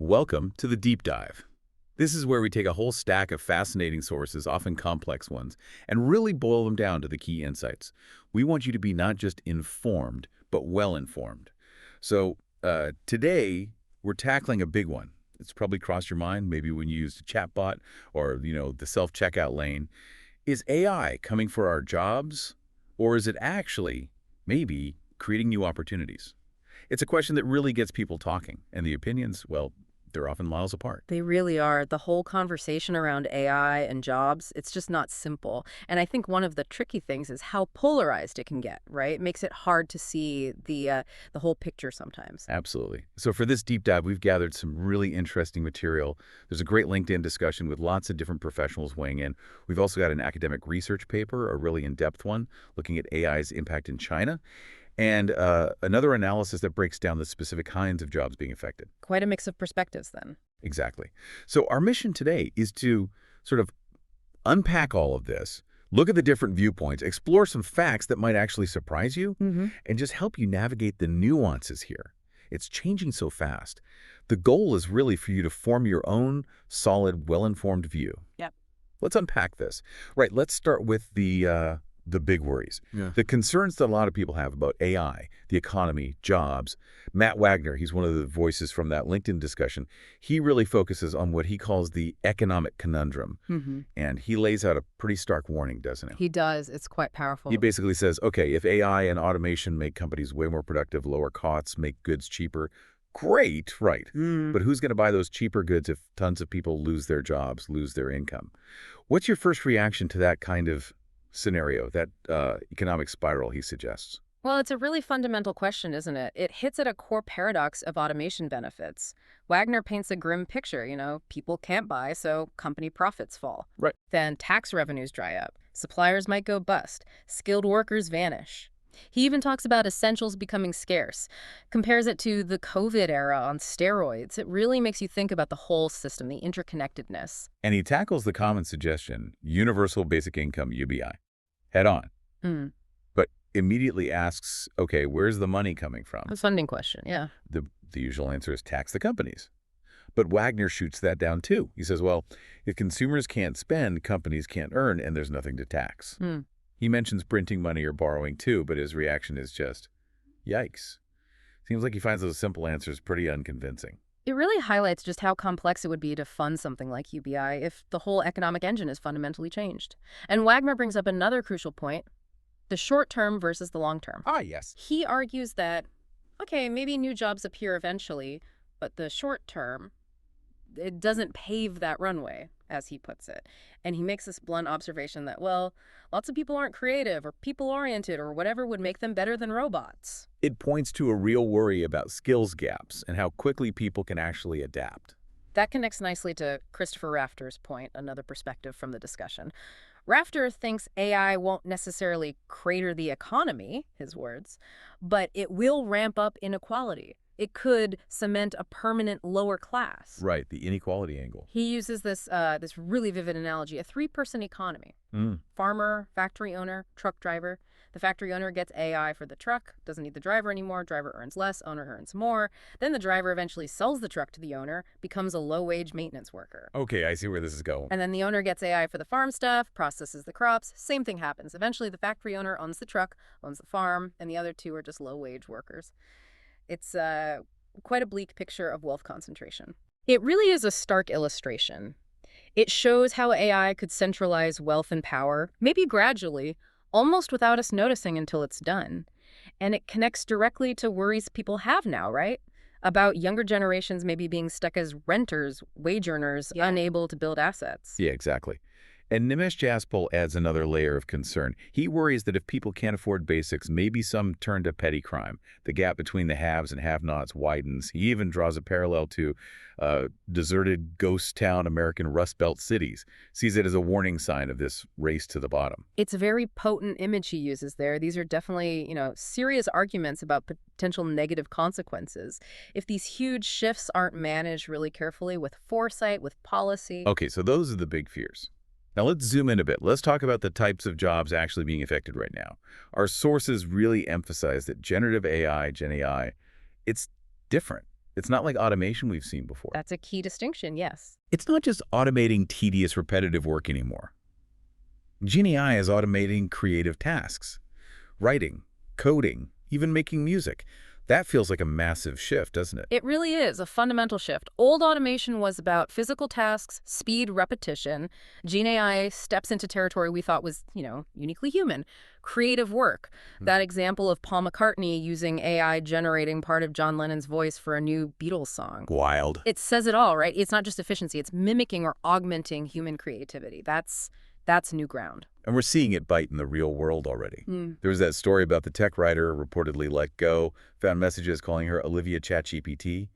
Welcome to the Deep Dive. This is where we take a whole stack of fascinating sources, often complex ones, and really boil them down to the key insights. We want you to be not just informed, but well-informed. Today, we're tackling a big one. It's probably crossed your mind, maybe when you used a chatbot or, the self-checkout lane. Is AI coming for our jobs, or is it actually, maybe, creating new opportunities? It's a question that really gets people talking, and the opinions, well, they're often miles apart. They really are. The whole conversation around AI and jobs, it's just not simple. And I think one of the tricky things is how polarized it can get, right? It makes it hard to see the whole picture sometimes. Absolutely. So for this deep dive, we've gathered some really interesting material. There's a great LinkedIn discussion with lots of different professionals weighing in. We've also got an academic research paper, a really in-depth one, looking at AI's impact in China, and another analysis that breaks down the specific kinds of jobs being affected. Quite a mix of perspectives then. Exactly. So our mission today is to sort of unpack all of this, look at the different viewpoints, explore some facts that might actually surprise you, and just help you navigate the nuances here. It's changing so fast. The goal is really for you to form your own solid, well-informed view. Yep. Let's unpack this. Right, let's start with the big worries. Yeah. The concerns that a lot of people have about AI, the economy, jobs. Matt Wagner, he's one of the voices from that LinkedIn discussion. He really focuses on what he calls the economic conundrum. And he lays out a pretty stark warning, doesn't he? He does. It's quite powerful. He basically says, okay, if AI and automation make companies way more productive, lower costs, make goods cheaper, great, right. But who's going to buy those cheaper goods if tons of people lose their jobs, lose their income? What's your first reaction to that kind of scenario, that economic spiral he suggests? Well, it's a really fundamental question, isn't it? It hits at a core paradox of automation benefits. Wagner paints a grim picture, people can't buy, so company profits fall. Right. Then tax revenues dry up. Suppliers might go bust. Skilled workers vanish. He even talks about essentials becoming scarce, compares it to the COVID era on steroids. It really makes you think about the whole system, the interconnectedness. And he tackles the common suggestion, universal basic income, UBI, head on. But immediately asks, okay, where's the money coming from? A funding question, yeah. The usual answer is tax the companies. But Wagner shoots that down too. He says, well, if consumers can't spend, companies can't earn, and there's nothing to tax. He mentions printing money or borrowing too, but his reaction is just, yikes. Seems like he finds those simple answers pretty unconvincing. It really highlights just how complex it would be to fund something like UBI if the whole economic engine is fundamentally changed. And Wagner brings up another crucial point, the short term versus the long term. Ah, yes. He argues that, okay, maybe new jobs appear eventually, but the short term, it doesn't pave that runway, as he puts it. And he makes this blunt observation that, well, lots of people aren't creative or people-oriented or whatever would make them better than robots. It points to a real worry about skills gaps and how quickly people can actually adapt. That connects nicely to Christopher Rafter's point, another perspective from the discussion. Rafter thinks AI won't necessarily crater the economy, his words, but it will ramp up inequality. It could cement a permanent lower class. Right, the inequality angle. He uses this really vivid analogy, a three-person economy. Farmer, factory owner, truck driver. The factory owner gets AI for the truck, doesn't need the driver anymore, driver earns less, owner earns more. Then the driver eventually sells the truck to the owner, becomes a low-wage maintenance worker. Okay, I see where this is going. And then the owner gets AI for the farm stuff, processes the crops, same thing happens. Eventually the factory owner owns the truck, owns the farm, and the other two are just low-wage workers. It's quite a bleak picture of wealth concentration. It really is a stark illustration. It shows how AI could centralize wealth and power, maybe gradually, almost without us noticing until it's done. And it connects directly to worries people have now, right? About younger generations maybe being stuck as renters, wage earners, unable to build assets. Yeah, exactly. And Nimesh Jaspal adds another layer of concern. He worries that if people can't afford basics, maybe some turn to petty crime. The gap between the haves and have-nots widens. He even draws a parallel to deserted ghost town American Rust Belt cities, sees it as a warning sign of this race to the bottom. It's a very potent image he uses there. These are definitely, serious arguments about potential negative consequences. If these huge shifts aren't managed really carefully with foresight, with policy. Okay, so those are the big fears. Now let's zoom in a bit. Let's talk about the types of jobs actually being affected right now. Our sources really emphasize that generative AI, Gen AI, it's different. It's not like automation we've seen before. That's a key distinction, yes. It's not just automating tedious, repetitive work anymore. Gen AI is automating creative tasks, writing, coding, even making music. That feels like a massive shift, doesn't it? It really is a fundamental shift. Old automation was about physical tasks, speed, repetition. Gen AI steps into territory we thought was, uniquely human. Creative work. That example of Paul McCartney using AI generating part of John Lennon's voice for a new Beatles song. Wild. It says it all, right? It's not just efficiency. It's mimicking or augmenting human creativity. That's new ground. And we're seeing it bite in the real world already. There was that story about the tech writer reportedly let go, found messages calling her Olivia ChatGPT.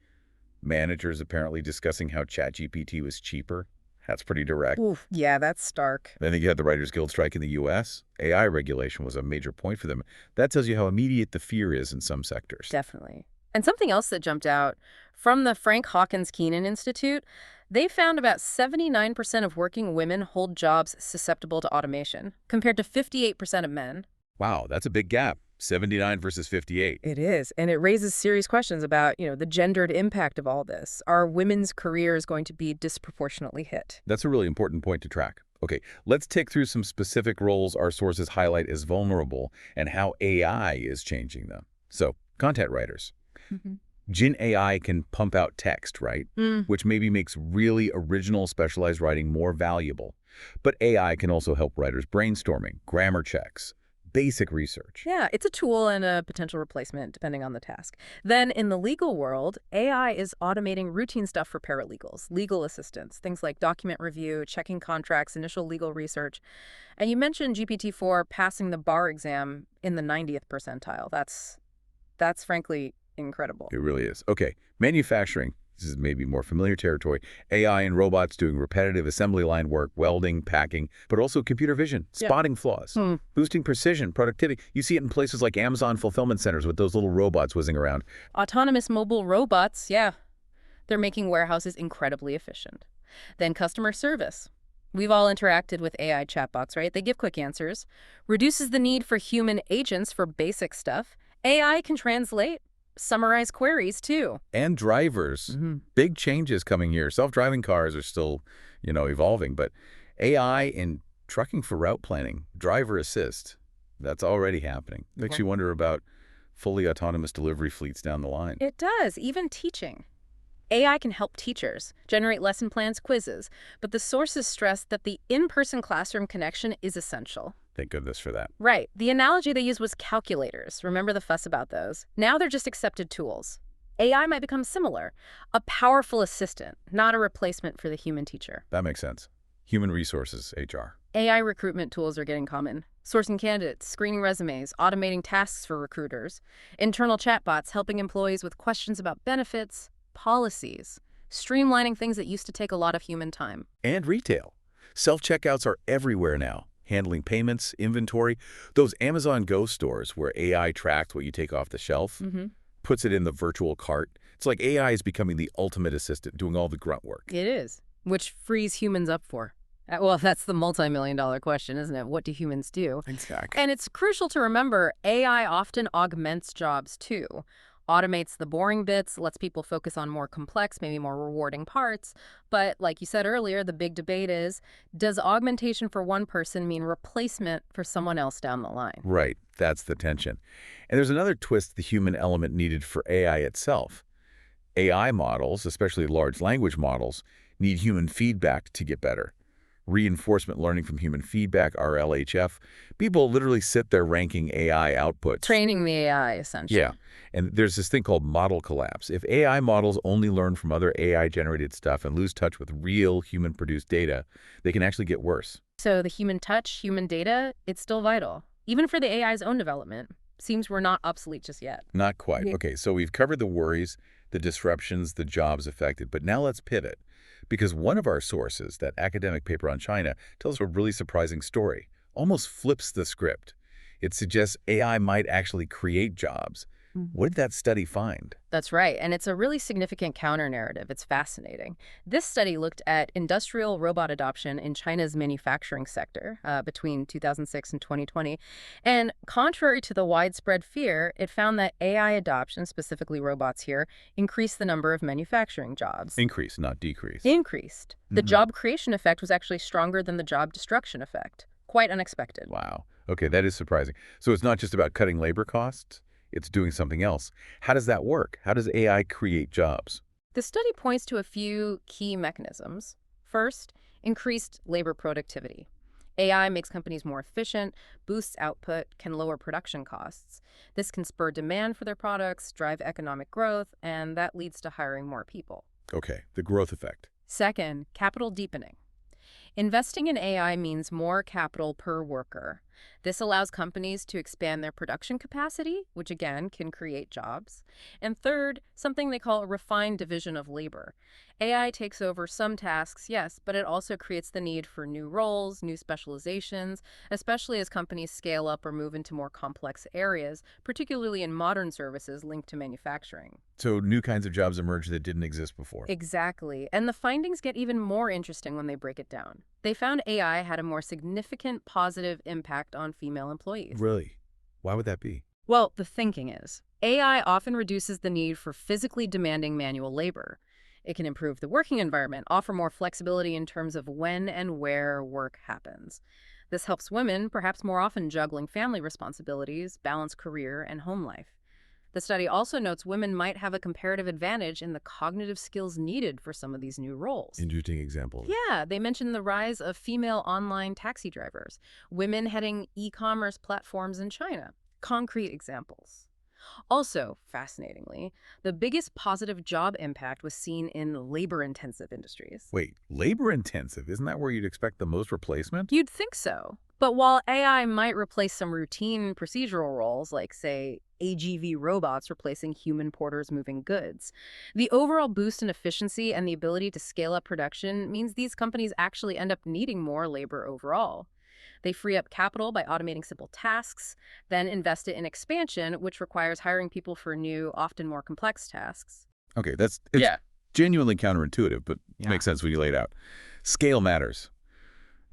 Managers apparently discussing how ChatGPT was cheaper. That's pretty direct. Oof, yeah, that's stark. Then you had the Writers Guild strike in the U.S. AI regulation was a major point for them. That tells you how immediate the fear is in some sectors. Definitely. And something else that jumped out, from the Frank Hawkins Keenan Institute, they found about 79% of working women hold jobs susceptible to automation, compared to 58% of men. Wow, that's a big gap. 79 versus 58. It is, and it raises serious questions about, the gendered impact of all this. Are women's careers going to be disproportionately hit? That's a really important point to track. Okay, let's take through some specific roles our sources highlight as vulnerable and how AI is changing them. So, content writers. Gen AI can pump out text, right? Which maybe makes really original specialized writing more valuable. But AI can also help writers brainstorming, grammar checks, basic research. Yeah, it's a tool and a potential replacement depending on the task. Then in the legal world, AI is automating routine stuff for paralegals, legal assistants, things like document review, checking contracts, initial legal research. And you mentioned GPT-4 passing the bar exam in the 90th percentile. That's frankly incredible. It really is. Okay, manufacturing. This is maybe more familiar territory. AI and robots doing repetitive assembly line work, welding, packing, but also computer vision, spotting flaws, boosting precision, productivity. You see it in places like Amazon fulfillment centers with those little robots whizzing around. Autonomous mobile robots, yeah. They're making warehouses incredibly efficient. Then customer service. We've all interacted with AI chatbots, right? They give quick answers, reduces the need for human agents for basic stuff. AI can translate, summarize queries, too. And drivers. Big changes coming here. Self-driving cars are still, evolving, but AI in trucking for route planning, driver assist, that's already happening. Makes you wonder about fully autonomous delivery fleets down the line. It does, even teaching. AI can help teachers generate lesson plans, quizzes, but the sources stress that the in-person classroom connection is essential. Thank goodness for that. Right. The analogy they used was calculators. Remember the fuss about those? Now they're just accepted tools. AI might become similar, a powerful assistant, not a replacement for the human teacher. That makes sense. Human resources, HR. AI recruitment tools are getting common. Sourcing candidates, screening resumes, automating tasks for recruiters. Internal chatbots helping employees with questions about benefits, policies, streamlining things that used to take a lot of human time. And retail. Self-checkouts are everywhere now. Handling payments, inventory. Those Amazon Go stores where AI tracks what you take off the shelf, puts it in the virtual cart. It's like AI is becoming the ultimate assistant, doing all the grunt work. It is, which frees humans up for. Well, that's the multi-million-dollar question, isn't it? What do humans do? Exactly. And it's crucial to remember AI often augments jobs, too. Automates the boring bits, lets people focus on more complex, maybe more rewarding parts. But like you said earlier, the big debate is, does augmentation for one person mean replacement for someone else down the line? Right. That's the tension. And there's another twist the human element needed for AI itself. AI models, especially large language models, need human feedback to get better. Reinforcement learning from human feedback, RLHF. People literally sit there ranking AI outputs. Training the AI, essentially. Yeah. And there's this thing called model collapse. If AI models only learn from other AI-generated stuff and lose touch with real human-produced data, they can actually get worse. So the human touch, human data, it's still vital. Even for the AI's own development. Seems we're not obsolete just yet. Not quite. Okay, so we've covered the worries, the disruptions, the jobs affected. But now let's pivot. Because one of our sources, that academic paper on China, tells a really surprising story, almost flips the script. It suggests AI might actually create jobs, What did that study find? That's right, and it's a really significant counter-narrative. It's fascinating. This study looked at industrial robot adoption in China's manufacturing sector between 2006 and 2020. And contrary to the widespread fear, it found that AI adoption, specifically robots here, increased the number of manufacturing jobs. Increase, not decrease. Increased. The job creation effect was actually stronger than the job destruction effect. Quite unexpected. Wow. Okay, that is surprising. So it's not just about cutting labor costs? It's doing something else. How does that work? How does AI create jobs? The study points to a few key mechanisms. First, increased labor productivity. AI makes companies more efficient, boosts output, can lower production costs. This can spur demand for their products, drive economic growth, and that leads to hiring more people. Okay, the growth effect. Second, capital deepening. Investing in AI means more capital per worker. This allows companies to expand their production capacity, which again can create jobs. And third, something they call a refined division of labor. AI takes over some tasks, yes, but it also creates the need for new roles, new specializations, especially as companies scale up or move into more complex areas, particularly in modern services linked to manufacturing. So new kinds of jobs emerge that didn't exist before. Exactly. And the findings get even more interesting when they break it down. They found AI had a more significant positive impact on female employees. Really? Why would that be? Well, the thinking is, AI often reduces the need for physically demanding manual labor. It can improve the working environment, offer more flexibility in terms of when and where work happens. This helps women, perhaps more often juggling family responsibilities, balance career and home life. The study also notes women might have a comparative advantage in the cognitive skills needed for some of these new roles. Interesting example. Yeah, they mentioned the rise of female online taxi drivers, women heading e-commerce platforms in China. Concrete examples. Also, fascinatingly, the biggest positive job impact was seen in labor-intensive industries. Wait, labor-intensive? Isn't that where you'd expect the most replacement? You'd think so. But while AI might replace some routine procedural roles, like, say, AGV robots replacing human porters moving goods, the overall boost in efficiency and the ability to scale up production means these companies actually end up needing more labor overall. They free up capital by automating simple tasks, then invest it in expansion, which requires hiring people for new, often more complex tasks. Okay, it's genuinely counterintuitive, but makes sense when you lay it out. Scale matters.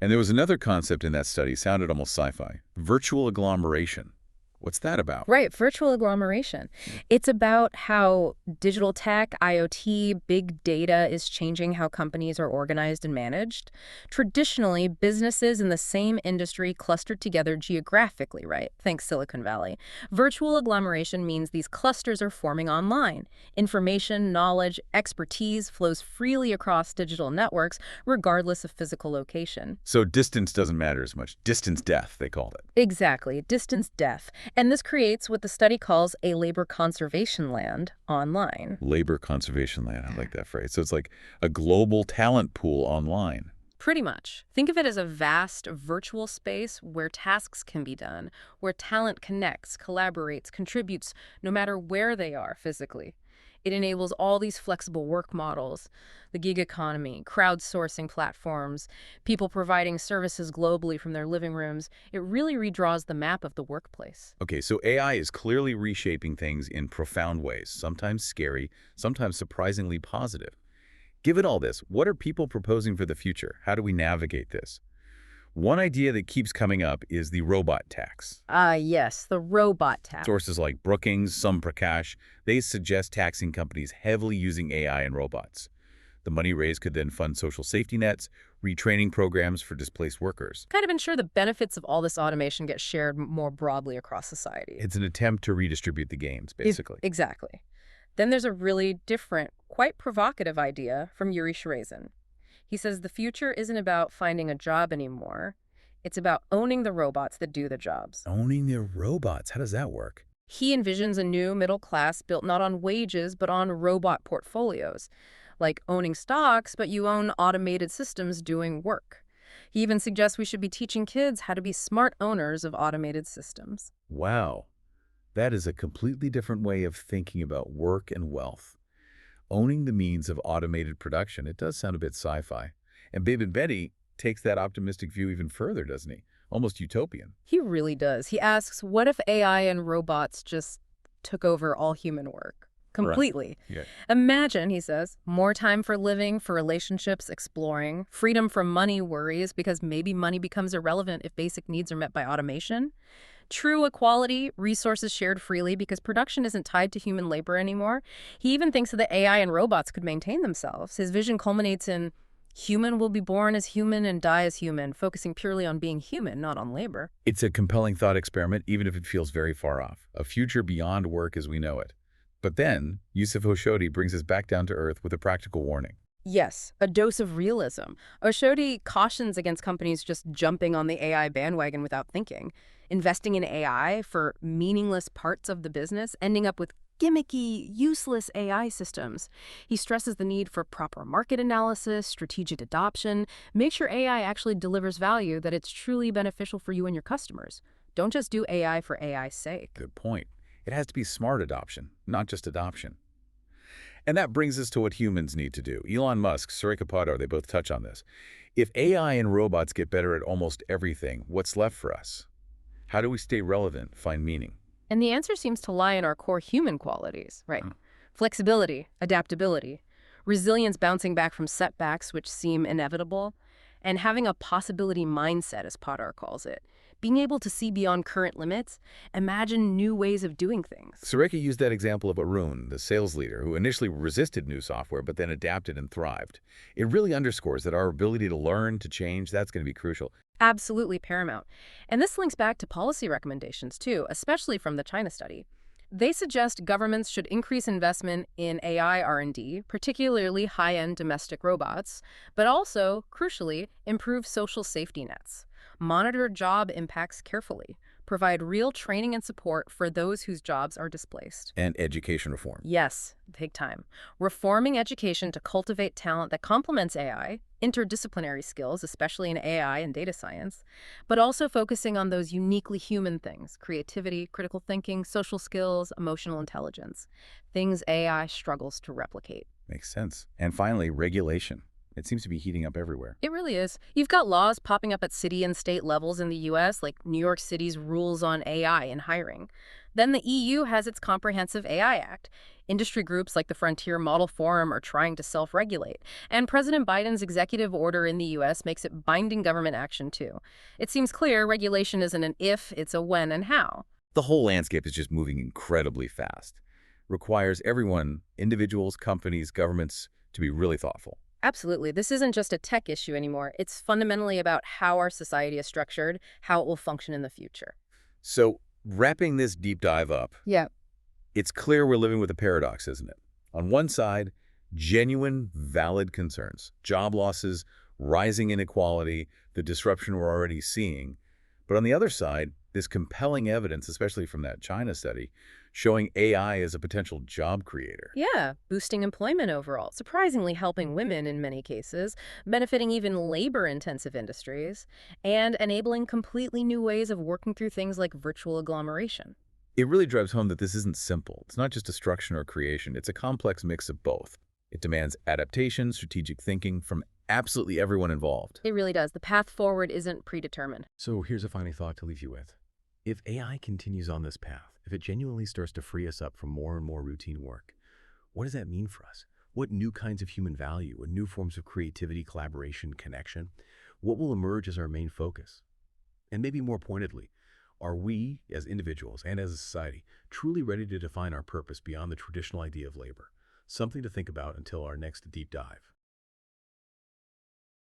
And there was another concept in that study, sounded almost sci-fi, virtual agglomeration. What's that about? Right, virtual agglomeration. It's about how digital tech, IoT, big data is changing how companies are organized and managed. Traditionally, businesses in the same industry clustered together geographically, right? Think Silicon Valley. Virtual agglomeration means these clusters are forming online. Information, knowledge, expertise flows freely across digital networks, regardless of physical location. So distance doesn't matter as much. Distance death, they called it. Exactly, distance death. And this creates what the study calls a labor conservation land online. Labor conservation land, I like that phrase. So it's like a global talent pool online. Pretty much. Think of it as a vast virtual space where tasks can be done, where talent connects, collaborates, contributes, no matter where they are physically. It enables all these flexible work models, the gig economy, crowdsourcing platforms, people providing services globally from their living rooms. It really redraws the map of the workplace. Okay, so AI is clearly reshaping things in profound ways, sometimes scary, sometimes surprisingly positive. Given all this, what are people proposing for the future? How do we navigate this? One idea that keeps coming up is the robot tax. Yes, the robot tax. Sources like Brookings, some Prakash, they suggest taxing companies heavily using AI and robots. The money raised could then fund social safety nets, retraining programs for displaced workers. Kind of ensure the benefits of all this automation get shared more broadly across society. It's an attempt to redistribute the gains, basically. Exactly. Then there's a really different, quite provocative idea from Yuri Shrazin. He says the future isn't about finding a job anymore. It's about owning the robots that do the jobs. Owning the robots, how does that work? He envisions a new middle class built not on wages, but on robot portfolios. Like owning stocks, but you own automated systems doing work. He even suggests we should be teaching kids how to be smart owners of automated systems. Wow. That is a completely different way of thinking about work and wealth. Owning the means of automated production, it does sound a bit sci-fi. And Babe and Betty takes that optimistic view even further, doesn't he? Almost utopian. He really does. He asks, what if AI and robots just took over all human work. Right. Completely. Yeah. Imagine, he says, more time for living, for relationships, exploring, freedom from money worries because maybe money becomes irrelevant if basic needs are met by automation. True equality, resources shared freely because production isn't tied to human labor anymore. He even thinks that AI and robots could maintain themselves. His vision culminates in human will be born as human and die as human, focusing purely on being human, not on labor. It's a compelling thought experiment, even if it feels very far off. A future beyond work as we know it. But then, Yusuf Oshodi brings us back down to earth with a practical warning. Yes, a dose of realism. Oshodi cautions against companies just jumping on the AI bandwagon without thinking, investing in AI for meaningless parts of the business, ending up with gimmicky, useless AI systems. He stresses the need for proper market analysis, strategic adoption, make sure AI actually delivers value, that it's truly beneficial for you and your customers. Don't just do AI for AI's sake. Good point. It has to be smart adoption, not just adoption. And that brings us to what humans need to do. Elon Musk, Sarika Padar, they both touch on this. If AI and robots get better at almost everything, what's left for us? How do we stay relevant, find meaning? And the answer seems to lie in our core human qualities, right? Flexibility, adaptability, resilience bouncing back from setbacks which seem inevitable, and having a possibility mindset, as Potter calls it. Being able to see beyond current limits, imagine new ways of doing things. Sarika used that example of Arun, the sales leader, who initially resisted new software but then adapted and thrived. It really underscores that our ability to learn, to change, that's going to be crucial. Absolutely paramount. And this links back to policy recommendations, too, especially from the China study. They suggest governments should increase investment in AI R&D, particularly high-end domestic robots, but also, crucially, improve social safety nets. Monitor job impacts carefully. Provide real training and support for those whose jobs are displaced. And education reform. Yes, take time. Reforming education to cultivate talent that complements AI, interdisciplinary skills, especially in AI and data science, but also focusing on those uniquely human things: creativity, critical thinking, social skills, emotional intelligence, things AI struggles to replicate. Makes sense. And finally, regulation. It seems to be heating up everywhere. It really is. You've got laws popping up at city and state levels in the U.S., like New York City's rules on AI in hiring. Then the EU has its Comprehensive AI Act. Industry groups like the Frontier Model Forum are trying to self-regulate. And President Biden's executive order in the U.S. makes it binding government action, too. It seems clear regulation isn't an if, it's a when and how. The whole landscape is just moving incredibly fast. Requires everyone, individuals, companies, governments, to be really thoughtful. Absolutely. This isn't just a tech issue anymore. It's fundamentally about how our society is structured, how it will function in the future. So, wrapping this deep dive up, Yeah. it's clear we're living with a paradox, isn't it? On one side, genuine, valid concerns, job losses, rising inequality, the disruption we're already seeing. But on the other side, this compelling evidence, especially from that China study, showing AI as a potential job creator. Yeah, boosting employment overall, surprisingly helping women in many cases, benefiting even labor-intensive industries, and enabling completely new ways of working through things like virtual agglomeration. It really drives home that this isn't simple. It's not just destruction or creation. It's a complex mix of both. It demands adaptation, strategic thinking from absolutely everyone involved. It really does. The path forward isn't predetermined. So here's a final thought to leave you with. If AI continues on this path, if it genuinely starts to free us up from more and more routine work, what does that mean for us? What new kinds of human value, what new forms of creativity, collaboration, connection? What will emerge as our main focus? And maybe more pointedly, are we, as individuals and as a society, truly ready to define our purpose beyond the traditional idea of labor? Something to think about until our next deep dive.